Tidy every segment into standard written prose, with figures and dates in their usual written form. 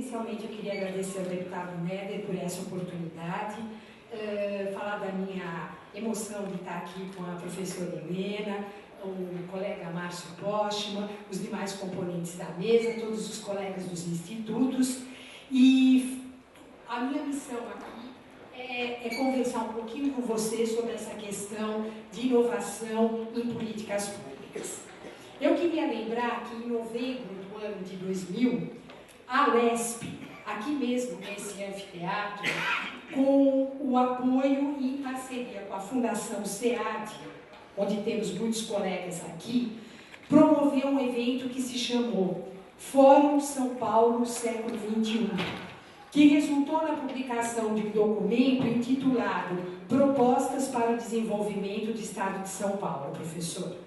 Inicialmente, eu queria agradecer ao deputado Néder por essa oportunidade, falar da minha emoção de estar aqui com a professora Helena, o colega Márcio Postman, os demais componentes da mesa, todos os colegas dos institutos. E a minha missão aqui é conversar um pouquinho com você sobre essa questão de inovação em políticas públicas. Eu queria lembrar que em novembro do ano de 2000, a LESP, aqui mesmo nesse anfiteatro, com o apoio e em parceria com a Fundação SEAD, onde temos muitos colegas aqui, promoveu um evento que se chamou Fórum São Paulo Século XXI, que resultou na publicação de um documento intitulado Propostas para o Desenvolvimento do Estado de São Paulo, professor.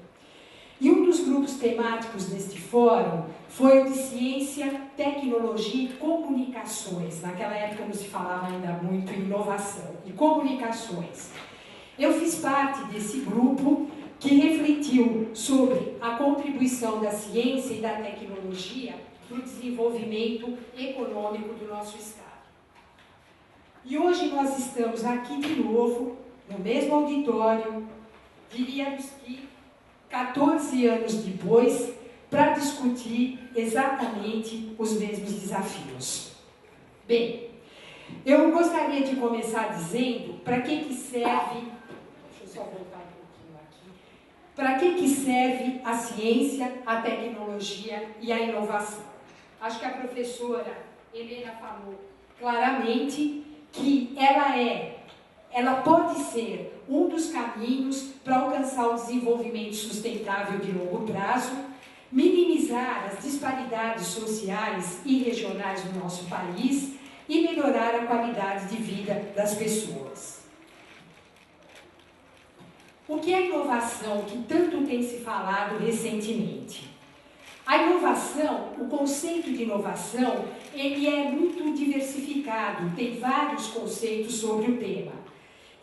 E um dos grupos temáticos deste fórum foi o de Ciência, Tecnologia e Comunicações. Naquela época não se falava ainda muito em inovação e comunicações. Eu fiz parte desse grupo que refletiu sobre a contribuição da ciência e da tecnologia para o desenvolvimento econômico do nosso Estado. E hoje nós estamos aqui de novo, no mesmo auditório, diríamos que 14 anos depois, para discutir exatamente os mesmos desafios. Bem, eu gostaria de começar dizendo para que serve, deixa eu só voltar um pouquinho aqui, para que serve a ciência, a tecnologia e a inovação. Acho que a professora Helena falou claramente que ela pode ser um dos caminhos para alcançar o desenvolvimento sustentável de longo prazo, minimizar as disparidades sociais e regionais do nosso país e melhorar a qualidade de vida das pessoas. O que é inovação que tanto tem se falado recentemente? A inovação, o conceito de inovação, ele é muito diversificado, tem vários conceitos sobre o tema.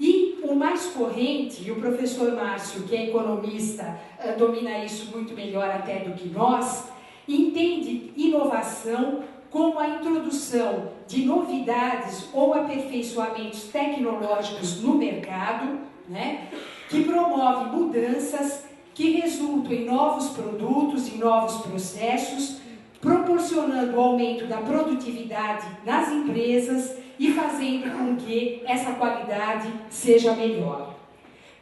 E o mais corrente, e o professor Márcio, que é economista, domina isso muito melhor até do que nós, entende inovação como a introdução de novidades ou aperfeiçoamentos tecnológicos no mercado, né, que promove mudanças que resultam em novos produtos e novos processos, proporcionando o aumento da produtividade nas empresas e fazendo com que essa qualidade seja melhor.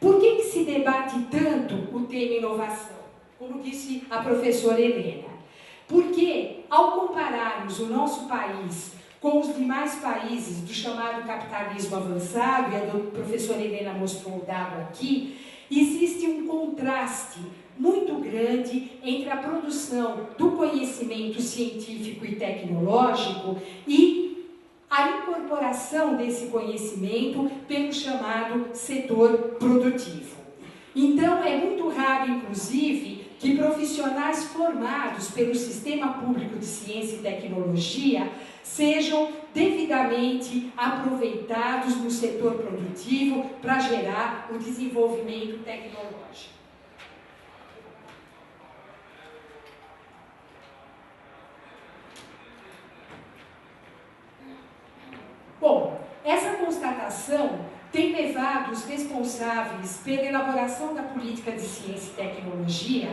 Por que se debate tanto o tema inovação? Como disse a professora Helena. Porque, ao compararmos o nosso país com os demais países do chamado capitalismo avançado, e a professora Helena mostrou o dado aqui, existe um contraste muito grande entre a produção do conhecimento científico e tecnológico e a incorporação desse conhecimento pelo chamado setor produtivo. Então, é muito raro, inclusive, que profissionais formados pelo Sistema Público de Ciência e Tecnologia sejam devidamente aproveitados no setor produtivo para gerar o desenvolvimento tecnológico. Bom, essa constatação tem levado os responsáveis pela elaboração da política de ciência e tecnologia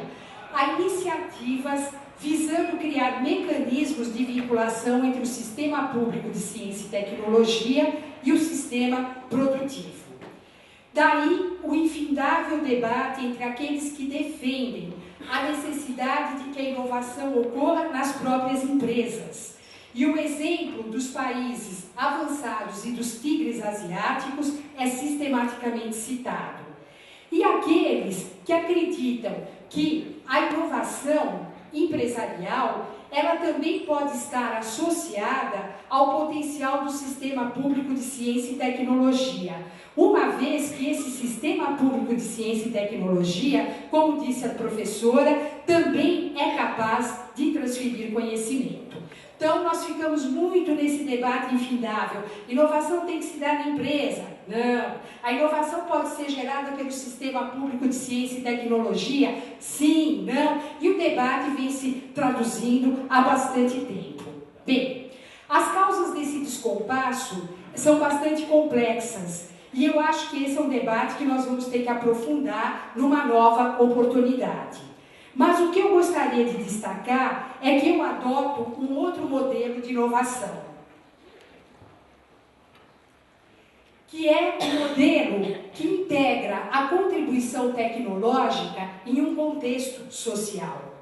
a iniciativas visando criar mecanismos de vinculação entre o sistema público de ciência e tecnologia e o sistema produtivo. Daí o infindável debate entre aqueles que defendem a necessidade de que a inovação ocorra nas próprias empresas. E o exemplo dos países avançados e dos tigres asiáticos é sistematicamente citado. E aqueles que acreditam que a inovação empresarial, ela também pode estar associada ao potencial do sistema público de ciência e tecnologia, uma vez que esse sistema público de ciência e tecnologia, como disse a professora, também é capaz de transferir conhecimento. Então, nós ficamos muito nesse debate infindável. Inovação tem que se dar na empresa? Não. A inovação pode ser gerada pelo sistema público de ciência e tecnologia? Sim, não. E o debate vem se traduzindo há bastante tempo. Bem, a faço são bastante complexas. E eu acho que esse é um debate que nós vamos ter que aprofundar numa nova oportunidade. Mas o que eu gostaria de destacar é que eu adoto um outro modelo de inovação, que é um modelo que integra a contribuição tecnológica em um contexto social.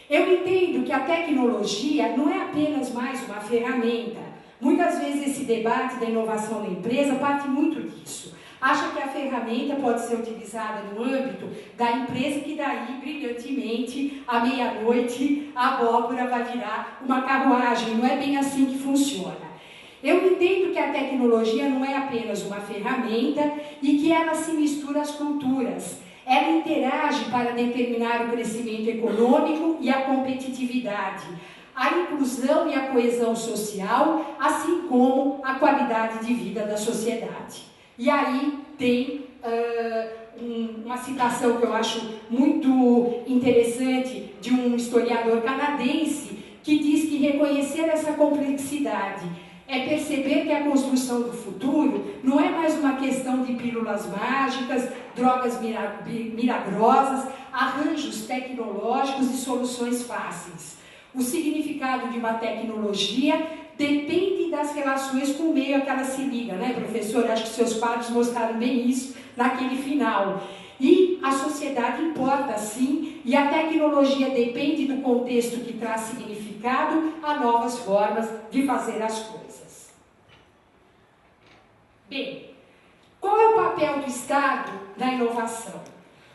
Eu entendo que a tecnologia não é apenas mais uma ferramenta. Muitas vezes esse debate da inovação na empresa parte muito disso. Acha que a ferramenta pode ser utilizada no âmbito da empresa que daí, brilhantemente, à meia-noite, a abóbora vai virar uma carruagem. Não é bem assim que funciona. Eu entendo que a tecnologia não é apenas uma ferramenta e que ela se mistura às culturas. Ela interage para determinar o crescimento econômico e a competitividade, a inclusão e a coesão social, assim como a qualidade de vida da sociedade. E aí tem uma citação que eu acho muito interessante de um historiador canadense que diz que reconhecer essa complexidade é perceber que a construção do futuro não é mais uma questão de pílulas mágicas, drogas milagrosas, arranjos tecnológicos e soluções fáceis. O significado de uma tecnologia depende das relações com o meio a que ela se liga, né, professor? Acho que seus quadros mostraram bem isso naquele final. E a sociedade importa, sim, e a tecnologia depende do contexto que traz significado a novas formas de fazer as coisas. Bem, qual é o papel do Estado na inovação?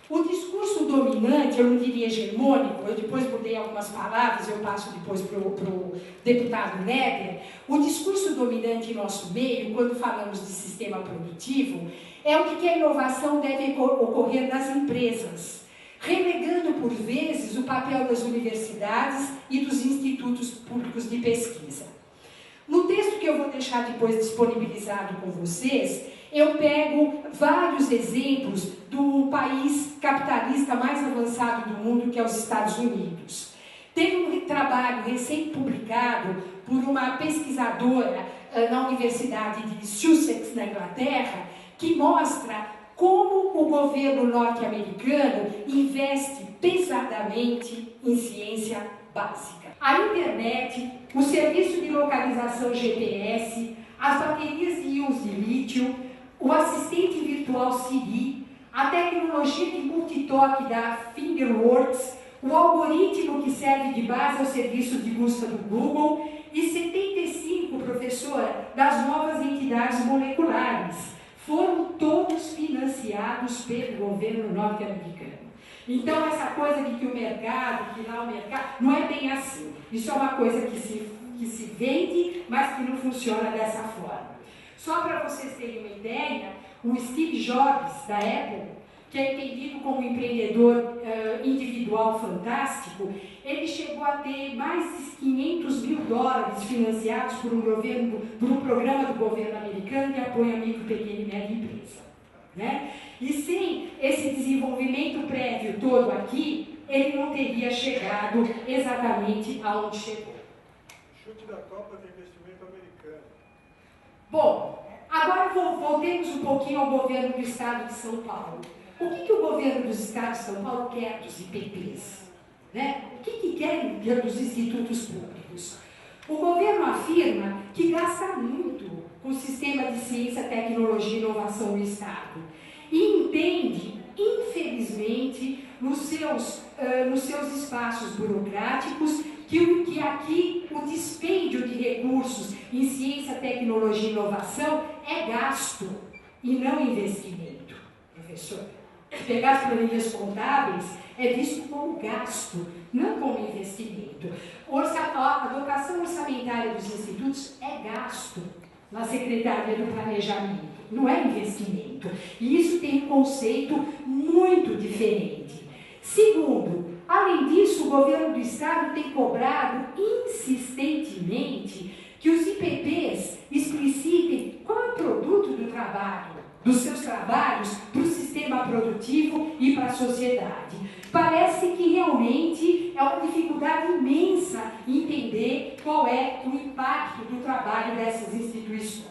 O discurso dominante, eu não diria hegemônico, eu depois mudei algumas palavras, eu passo depois para o deputado Neber. O discurso dominante em nosso meio, quando falamos de sistema produtivo, é o de que a inovação deve ocorrer nas empresas, relegando por vezes o papel das universidades e dos institutos públicos de pesquisa. No texto que eu vou deixar depois disponibilizado com vocês, eu pego vários exemplos do país capitalista mais avançado do mundo, que é os Estados Unidos. Teve um trabalho recém-publicado por uma pesquisadora na Universidade de Sussex, na Inglaterra, que mostra como o governo norte-americano investe pesadamente em ciência básica. A internet, o serviço de localização GPS, as baterias de íons de lítio, o assistente virtual Siri, a tecnologia de multitoque da Fingerworks, o algoritmo que serve de base ao serviço de busca do Google e 75, professora, das novas entidades moleculares. Foram todos financiados pelo governo norte-americano. Então, essa coisa de que o mercado, que lá o mercado, não é bem assim. Isso é uma coisa que se vende, mas que não funciona dessa forma. Só para vocês terem uma ideia, o Steve Jobs, da Apple, que é entendido como um empreendedor individual fantástico, ele chegou a ter mais de 500 mil dólares financiados por um programa do governo americano de apoio à micro, pequena e média empresa. Né? E sem esse desenvolvimento prévio todo aqui, ele não teria chegado exatamente aonde chegou. O chute da Copa tem investimento americano. Bom, agora voltemos um pouquinho ao governo do Estado de São Paulo. O que o governo do Estado de São Paulo quer dos IPPs? Né? O que querem dos institutos públicos? O governo afirma que gasta muito com o sistema de ciência, tecnologia e inovação no Estado e entende, infelizmente, nos seus espaços burocráticos, que aqui o dispêndio de recursos em ciência, tecnologia e inovação é gasto e não investimento, professor. Se pegar as planilhas contábeis, é visto como gasto, não como investimento. A dotação orçamentária dos institutos é gasto na Secretaria do Planejamento, não é investimento. E isso tem um conceito muito diferente. Segundo, além disso, o governo do Estado tem cobrado insistentemente que os IPPs explicitem qual é o produto do trabalho, dos seus trabalhos para o sistema produtivo e para a sociedade. Parece que realmente é uma dificuldade imensa entender qual é o impacto do trabalho trabalho dessas instituições.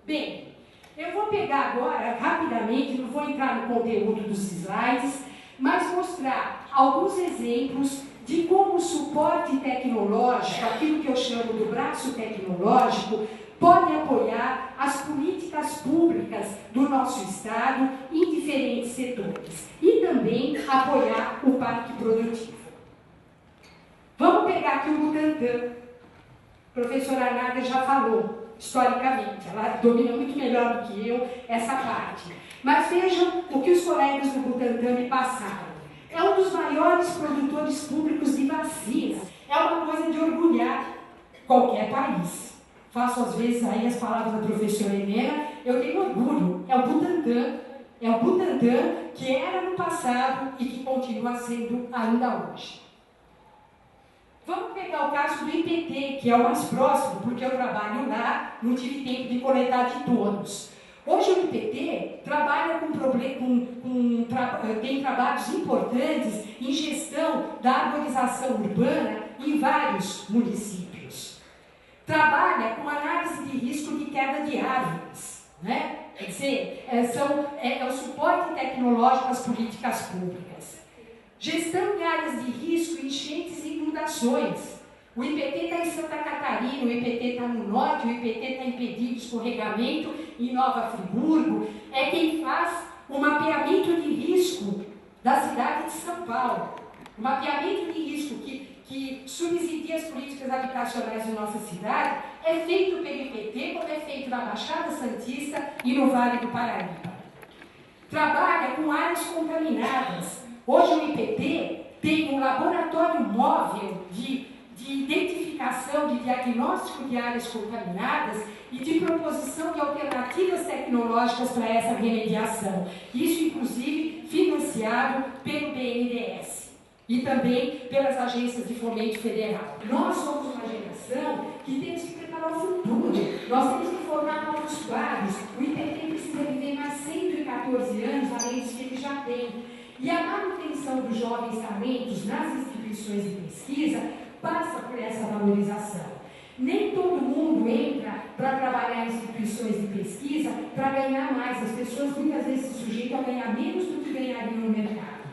Bem, eu vou pegar agora, rapidamente, não vou entrar no conteúdo dos slides, mas mostrar alguns exemplos de como o suporte tecnológico, aquilo que eu chamo do braço tecnológico, pode apoiar as políticas públicas do nosso Estado em diferentes setores e também apoiar o parque produtivo. Vamos pegar aqui o Butantan. A professora Nádia já falou, historicamente, ela domina muito melhor do que eu essa parte. Mas vejam o que os colegas do Butantan me passaram. É um dos maiores produtores públicos de vacinas. É uma coisa de orgulhar qualquer país. Faço às vezes aí as palavras da professora Helena, eu tenho orgulho. É o Butantan que era no passado e que continua sendo ainda hoje. Vamos pegar o caso do IPT, que é o mais próximo, porque eu trabalho lá, não tive tempo de coletar de todos. Hoje o IPT trabalha tem trabalhos importantes em gestão da arborização urbana em vários municípios. Trabalha com análise de risco de queda de árvores, né? Quer dizer, é o suporte tecnológico às políticas públicas. Gestão de áreas de risco, enchentes e inundações. O IPT está em Santa Catarina, o IPT está no norte, o IPT está impedindo escorregamento em Nova Friburgo. É quem faz o mapeamento de risco da cidade de São Paulo. O mapeamento de risco que subsidia as políticas habitacionais de nossa cidade é feito pelo IPT, como é feito na Baixada Santista e no Vale do Paraíba. Trabalha com áreas contaminadas. Hoje o IPT tem um laboratório móvel de identificação, de diagnóstico de áreas contaminadas e de proposição de alternativas tecnológicas para essa remediação. Isso, inclusive, financiado pelo BNDES e também pelas agências de fomento federal. Nós somos uma geração que temos que preparar o futuro. Nós temos que formar novos quadros. O IPT precisa viver mais 114 anos, além dos que ele já tem. E a manutenção dos jovens talentos nas instituições de pesquisa passa por essa valorização. Nem todo mundo entra para trabalhar em instituições de pesquisa para ganhar mais. As pessoas muitas vezes se sujeitam a ganhar menos do que ganhariam no mercado,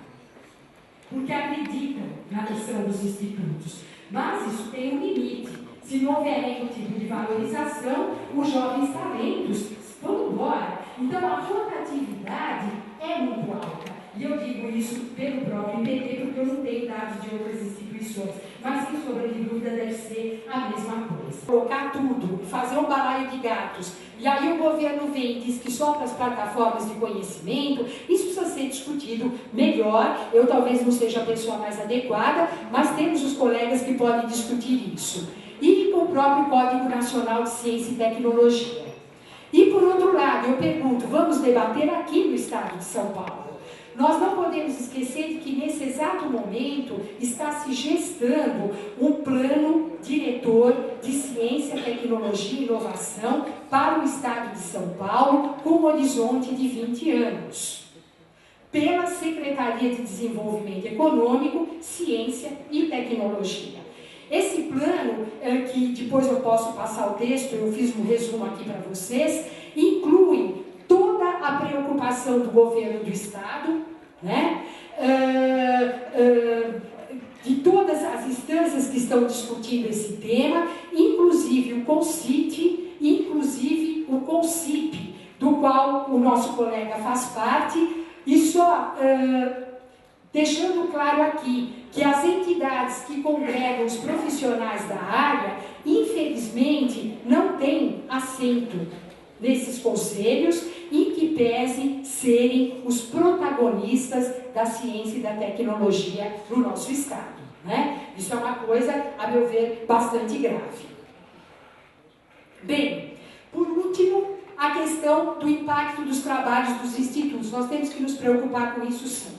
porque acreditam na questão dos institutos. Mas isso tem um limite. Se não houver nenhum tipo de valorização, os jovens talentos vão embora. Então a rotatividade é muito alta. E eu digo isso pelo próprio IPT, porque eu não tenho dados de outras instituições. Mas, sem sombra de dúvida, deve ser a mesma coisa. Colocar tudo, fazer um balaio de gatos, e aí o governo vem e diz que só para as plataformas de conhecimento, isso precisa ser discutido melhor. Eu talvez não seja a pessoa mais adequada, mas temos os colegas que podem discutir isso. E com o próprio Código Nacional de Ciência e Tecnologia. E, por outro lado, eu pergunto, vamos debater aqui no Estado de São Paulo. Nós não podemos esquecer de que, nesse exato momento, está se gestando um plano diretor de ciência, tecnologia e inovação para o Estado de São Paulo, com um horizonte de 20 anos. Pela Secretaria de Desenvolvimento Econômico, Ciência e Tecnologia. Esse plano, que depois eu posso passar o texto, eu fiz um resumo aqui para vocês, inclui toda a preocupação do governo do Estado, né? De todas as instâncias que estão discutindo esse tema, inclusive o CONCIT, inclusive o CONCIP, do qual o nosso colega faz parte, e só deixando claro aqui que as entidades que congregam os profissionais da área, infelizmente, não têm assento nesses conselhos, em que pese serem os protagonistas da ciência e da tecnologia no nosso Estado, né? Isso é uma coisa, a meu ver, bastante grave. Bem, por último, a questão do impacto dos trabalhos dos institutos. Nós temos que nos preocupar com isso sim,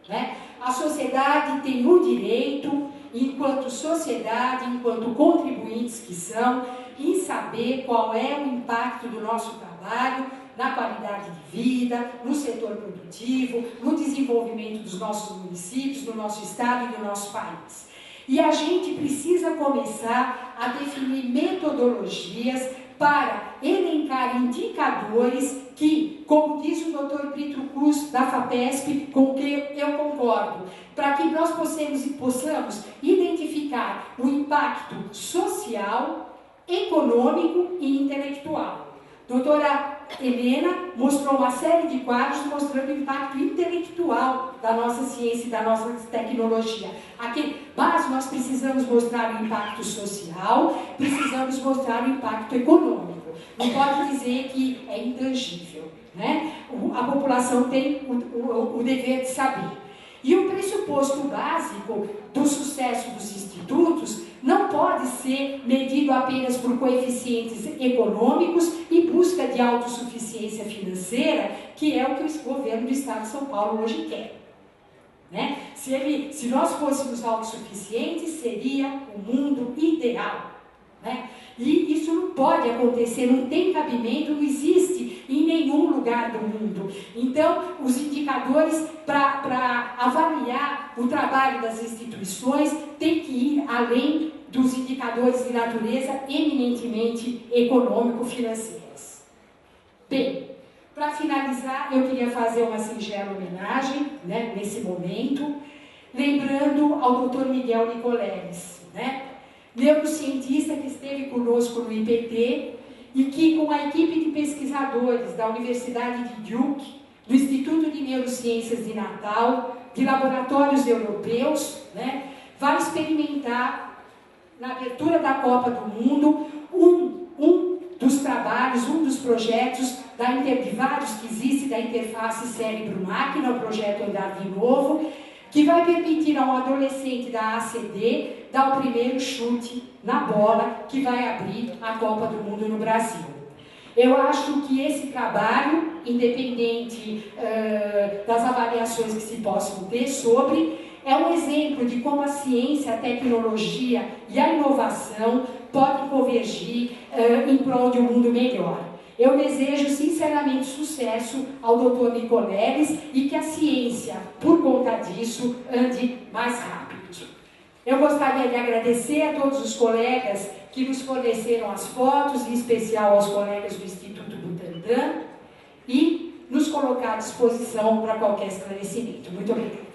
né? A sociedade tem o direito, enquanto sociedade, enquanto contribuintes que são, em saber qual é o impacto do nosso trabalho na qualidade de vida, no setor produtivo, no desenvolvimento dos nossos municípios, do nosso Estado e do nosso país. E a gente precisa começar a definir metodologias para elencar indicadores que, como diz o Dr. Brito Cruz, da FAPESP, com quem eu concordo, para que nós possamos identificar o impacto social, econômico e intelectual. Doutora Helena mostrou uma série de quadros mostrando o impacto intelectual da nossa ciência e da nossa tecnologia. Mas nós precisamos mostrar o impacto social, precisamos mostrar o impacto econômico. Não pode dizer que é intangível, né? A população tem o dever de saber. E o pressuposto básico do sucesso dos institutos não pode ser medido apenas por coeficientes econômicos e busca de autossuficiência financeira, que é o que o governo do Estado de São Paulo hoje quer. Né? Se nós fôssemos autossuficientes, seria o mundo ideal. Né? E isso não pode acontecer, não tem cabimento, não existe em nenhum lugar do mundo. Então, os indicadores para avaliar o trabalho das instituições têm que ir além dos indicadores de natureza eminentemente econômico-financeiros. Bem, para finalizar, eu queria fazer uma singela homenagem, né, nesse momento, lembrando ao Dr. Miguel Nicoleles, né? Neurocientista que esteve conosco no IPT e que, com a equipe de pesquisadores da Universidade de Duke, do Instituto de Neurociências de Natal, de laboratórios europeus, né, vai experimentar, na abertura da Copa do Mundo, um dos trabalhos, um dos projetos de vários que existe da interface cérebro-máquina, o projeto Andar de Novo, que vai permitir a um adolescente da ACD dar o primeiro chute na bola que vai abrir a Copa do Mundo no Brasil. Eu acho que esse trabalho, independente das avaliações que se possam ter sobre, é um exemplo de como a ciência, a tecnologia e a inovação podem convergir em prol de um mundo melhor. Eu desejo sinceramente sucesso ao Dr. Nicoleles e que a ciência, por conta disso, ande mais rápido. Eu gostaria de agradecer a todos os colegas que nos forneceram as fotos, em especial aos colegas do Instituto Butantan, e nos colocar à disposição para qualquer esclarecimento. Muito obrigada.